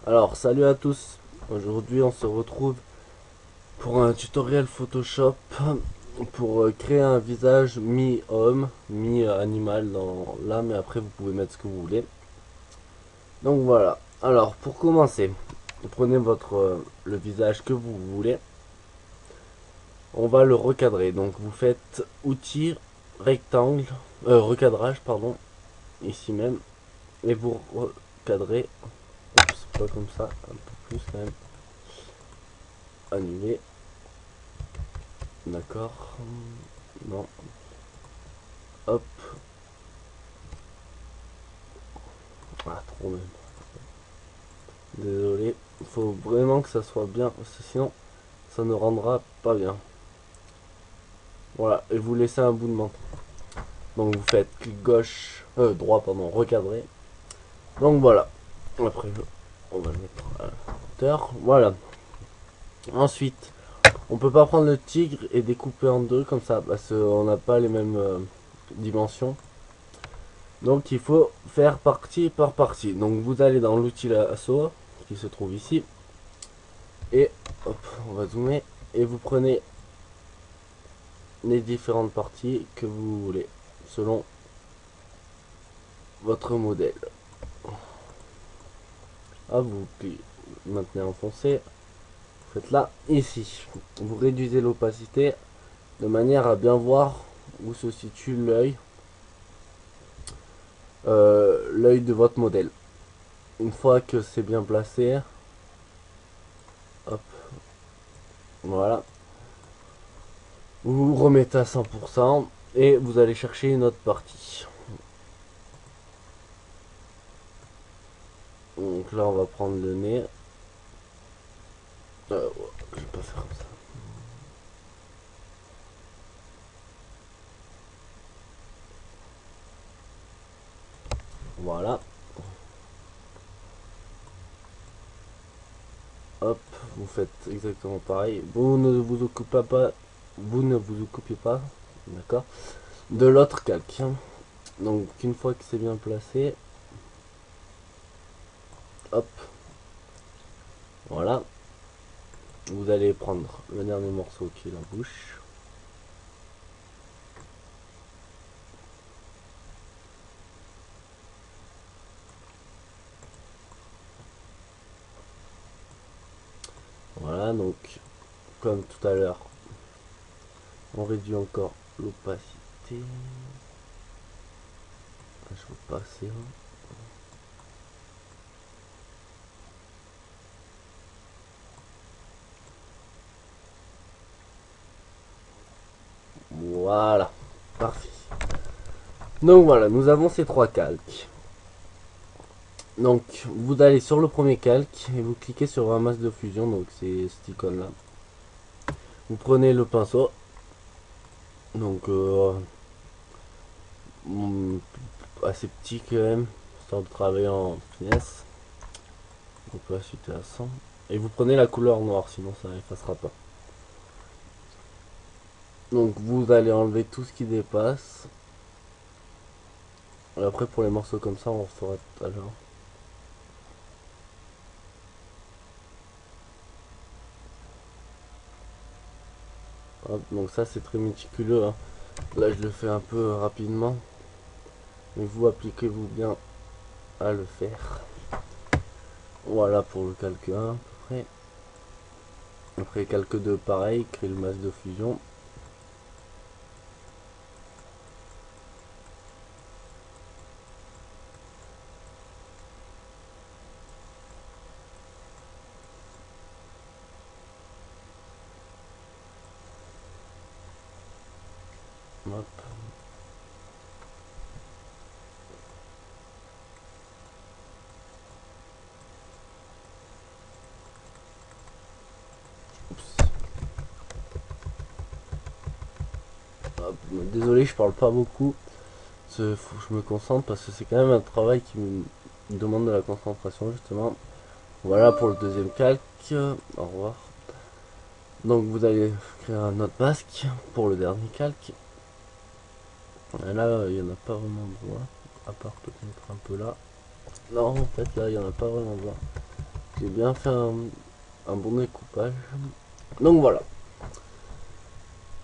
Alors, salut à tous. Aujourd'hui, on se retrouve pour un tutoriel Photoshop pour créer un visage mi-homme, mi-animal dans là, mais après vous pouvez mettre ce que vous voulez. Donc voilà. Alors, pour commencer, vous prenez le visage que vous voulez. On va le recadrer. Donc vous faites outils, rectangle, recadrage, pardon, ici même, et vous recadrez. Oups, pas comme ça, un peu plus quand même. Annuler. D'accord. Non. Hop. Ah, trop même. Désolé. Il faut vraiment que ça soit bien. Parce que sinon, ça ne rendra pas bien. Voilà. Et vous laissez un bout de menton. Donc vous faites clic gauche. Droit, pardon. Recadrer. Donc voilà. Après, on va le mettre à la hauteur. Voilà. Ensuite, on peut pas prendre le tigre et découper en deux comme ça. Parce qu'on n'a pas les mêmes dimensions. Donc il faut faire partie par partie. Donc vous allez dans l'outil lasso qui se trouve ici. Et hop, on va zoomer. Et vous prenez les différentes parties que vous voulez selon votre modèle. Ah, vous maintenez enfoncé. Vous faites là, ici. Vous réduisez l'opacité de manière à bien voir où se situe l'œil de votre modèle. Une fois que c'est bien placé, hop, voilà. Vous remettez à 100% et vous allez chercher une autre partie. Donc là, on va prendre le nez. Ouais, je vais pas faire comme ça. Voilà. Hop, vous faites exactement pareil. Vous ne vous occupez pas, d'accord, de l'autre calque. Donc une fois que c'est bien placé, hop, voilà. Vous allez prendre le dernier morceau qui est la bouche. Voilà, donc comme tout à l'heure, on réduit encore l'opacité. Je veux passer. Voilà, parfait. Donc voilà, nous avons ces trois calques. Donc vous allez sur le premier calque et vous cliquez sur un masque de fusion, donc c'est cette icône là. Vous prenez le pinceau, donc assez petit quand même, histoire de travailler en finesse. On peut acheter à 100. Et vous prenez la couleur noire, sinon ça effacera pas. Donc vous allez enlever tout ce qui dépasse. Et après pour les morceaux comme ça, on fera tout à l'heure. Donc ça c'est très méticuleux, hein. Là je le fais un peu rapidement. Mais vous appliquez-vous bien à le faire. Voilà pour le calque 1 à peu près. Après calque 2 pareil, créer le masque de fusion. Hop. Hop. Désolé, je parle pas beaucoup. Faut que je me concentre parce que c'est quand même un travail qui me demande de la concentration justement. Voilà pour le deuxième calque. Au revoir. Donc vous allez créer un autre masque pour le dernier calque. Et là, il n'y en a pas vraiment besoin. À part peut-être un peu là. Non, en fait, là, il n'y en a pas vraiment besoin. j'ai bien fait un bon découpage. Donc voilà.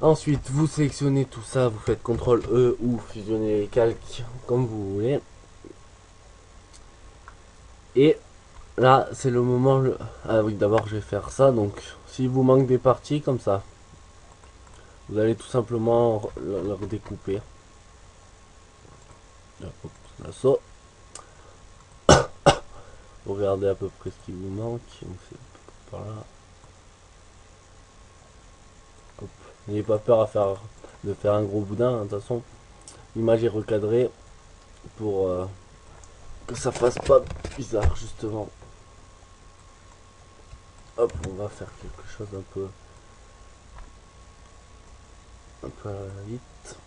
Ensuite, vous sélectionnez tout ça, vous faites CTRL E ou fusionner les calques comme vous voulez. Et là, c'est le moment. Ah oui, d'abord, je vais faire ça. Donc, s'il vous manque des parties comme ça, vous allez tout simplement leur découper. Là, ça. Vous regardez à peu près ce qui vous manque. Donc, c'est par là. N'ayez pas peur de faire un gros boudin. Hein, de toute façon, l'image est recadrée pour que ça fasse pas bizarre, justement. Hop, on va faire quelque chose un peu à la vite.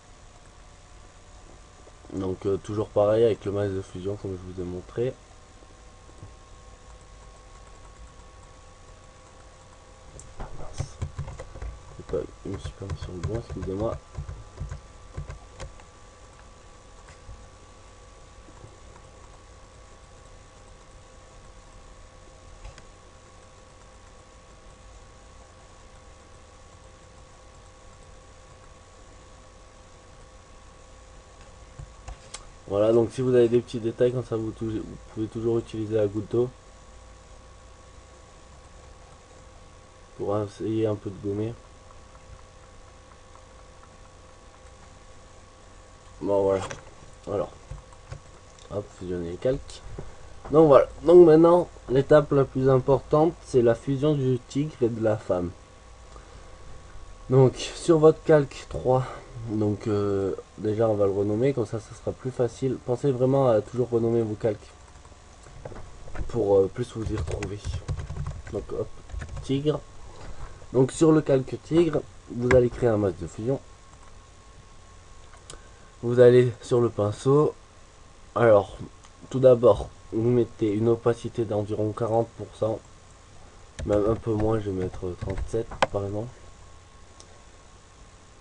Donc toujours pareil avec le masque de fusion comme je vous ai montré. Ah, mince. Je me suis pas mis sur le bon, excusez-moi. Voilà, donc si vous avez des petits détails comme ça, vous pouvez toujours utiliser la goutte d'eau pour essayer un peu de gommer. Bon voilà. Alors, hop, fusionner les calques. Donc voilà. Donc maintenant, l'étape la plus importante, c'est la fusion du tigre et de la femme. Donc sur votre calque 3, donc déjà on va le renommer, comme ça sera plus facile. Pensez vraiment à toujours renommer vos calques pour plus vous y retrouver. Donc hop, tigre. Donc sur le calque tigre, vous allez créer un masque de fusion. Vous allez sur le pinceau. Alors, tout d'abord, vous mettez une opacité d'environ 40%. Même un peu moins, je vais mettre 37 par exemple.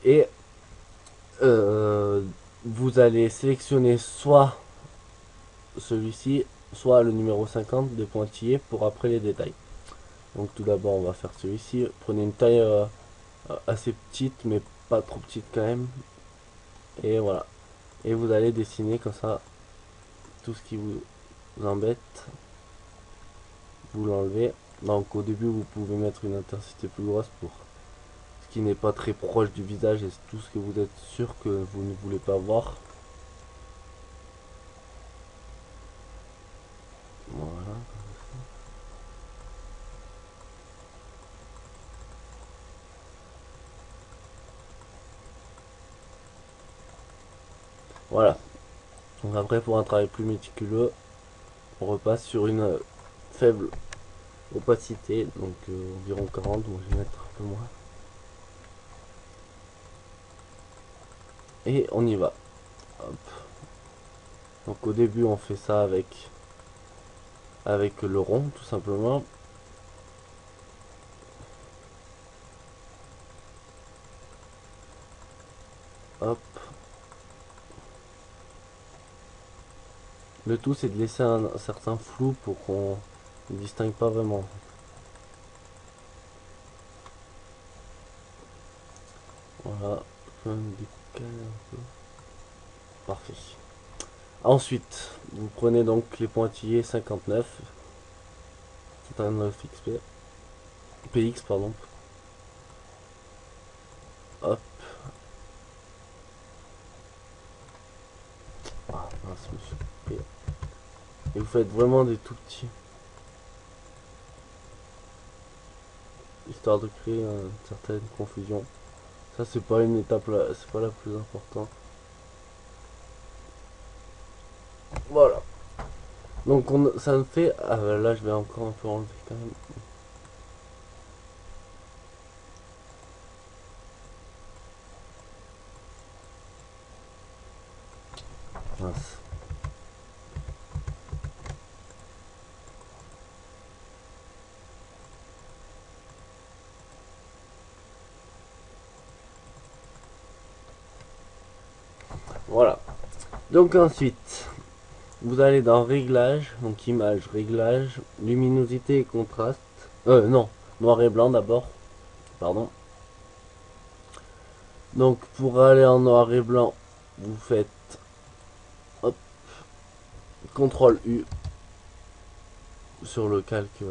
Et vous allez sélectionner soit celui-ci, soit le numéro 50 des pointillés pour après les détails. Donc tout d'abord on va faire celui-ci. Prenez une taille assez petite mais pas trop petite quand même. Et voilà. Et vous allez dessiner comme ça tout ce qui vous embête. Vous l'enlevez. Donc au début vous pouvez mettre une intensité plus grosse pour ce qui n'est pas très proche du visage et tout ce que vous êtes sûr que vous ne voulez pas voir. Voilà. Voilà. Donc après pour un travail plus méticuleux, on repasse sur une faible opacité, donc environ 40, moi je vais mettre un peu moins. Et on y va. Hop. Donc au début on fait ça avec le rond tout simplement. Hop. Le tout c'est de laisser un certain flou pour qu'on ne distingue pas vraiment. Voilà. Je vais me décaler un peu. Parfait. Ensuite, vous prenez donc les pointillés 59. C'est un 9 XP. PX pardon. Hop. Ah mince, je me suis coupé. Et vous faites vraiment des tout petits. Histoire de créer une certaine confusion. Ça c'est pas une étape là, c'est pas la plus importante. Voilà. Donc ça me fait. Ah là je vais encore un peu enlever quand même. Mince. Voilà. Donc ensuite, vous allez dans réglage, donc image, réglage, luminosité et contraste. Non, noir et blanc d'abord, pardon. Donc pour aller en noir et blanc, vous faites hop, CTRL U sur le calque.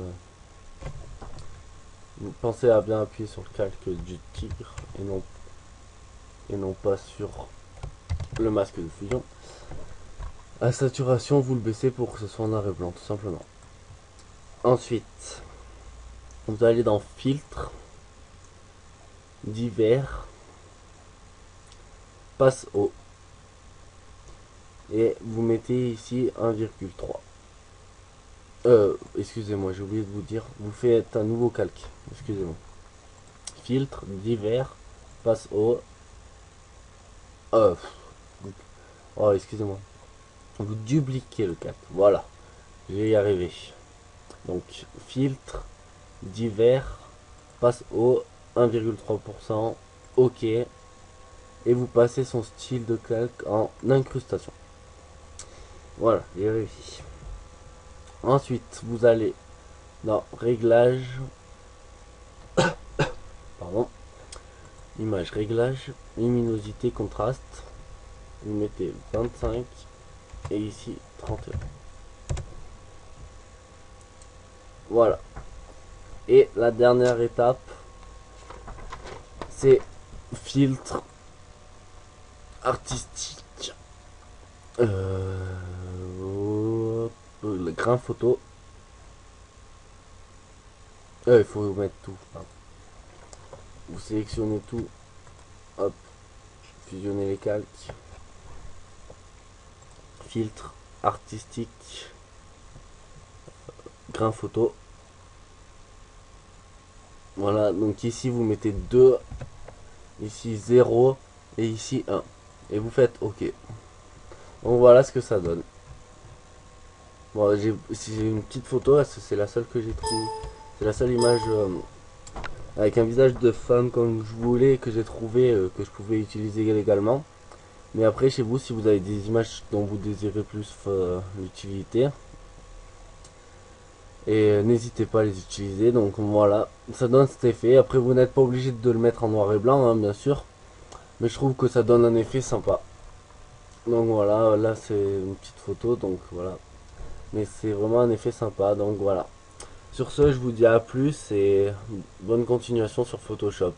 Vous pensez à bien appuyer sur le calque du tigre et non pas sur le masque de fusion. La saturation, vous le baissez pour que ce soit en noir et blanc, tout simplement. Ensuite, vous allez dans filtre, divers, passe haut, et vous mettez ici 1,3. Excusez-moi, j'ai oublié de vous dire, vous faites un nouveau calque, excusez-moi. Filtre, divers, passe haut. Oh, excusez-moi. Vous dupliquez le calque, voilà, je vais y arriver. Donc, filtre, divers, passe haut, 1,3%, ok. Et vous passez son style de calque en incrustation. Voilà, j'ai réussi. Ensuite, vous allez dans réglage, pardon, image réglage, luminosité, contraste. Vous mettez 25 et ici 31. Voilà. Et la dernière étape, c'est filtre artistique. Le grain photo. Il faut mettre tout. Vous sélectionnez tout. Hop. Fusionnez les calques. Filtre artistique. Grain photo. Voilà. Donc ici vous mettez 2. Ici 0. Et ici 1. Et vous faites OK. Donc voilà ce que ça donne. Bon, j'ai une petite photo, c'est la seule que j'ai trouvée. C'est la seule image avec un visage de femme comme je voulais, que j'ai trouvé, que je pouvais utiliser légalement. Mais après, chez vous, si vous avez des images dont vous désirez plus l'utilité, et n'hésitez pas à les utiliser. Donc voilà, ça donne cet effet. Après, vous n'êtes pas obligé de le mettre en noir et blanc, hein, bien sûr. Mais je trouve que ça donne un effet sympa. Donc voilà, là c'est une petite photo, donc voilà. Mais c'est vraiment un effet sympa, donc voilà. Sur ce, je vous dis à plus et bonne continuation sur Photoshop.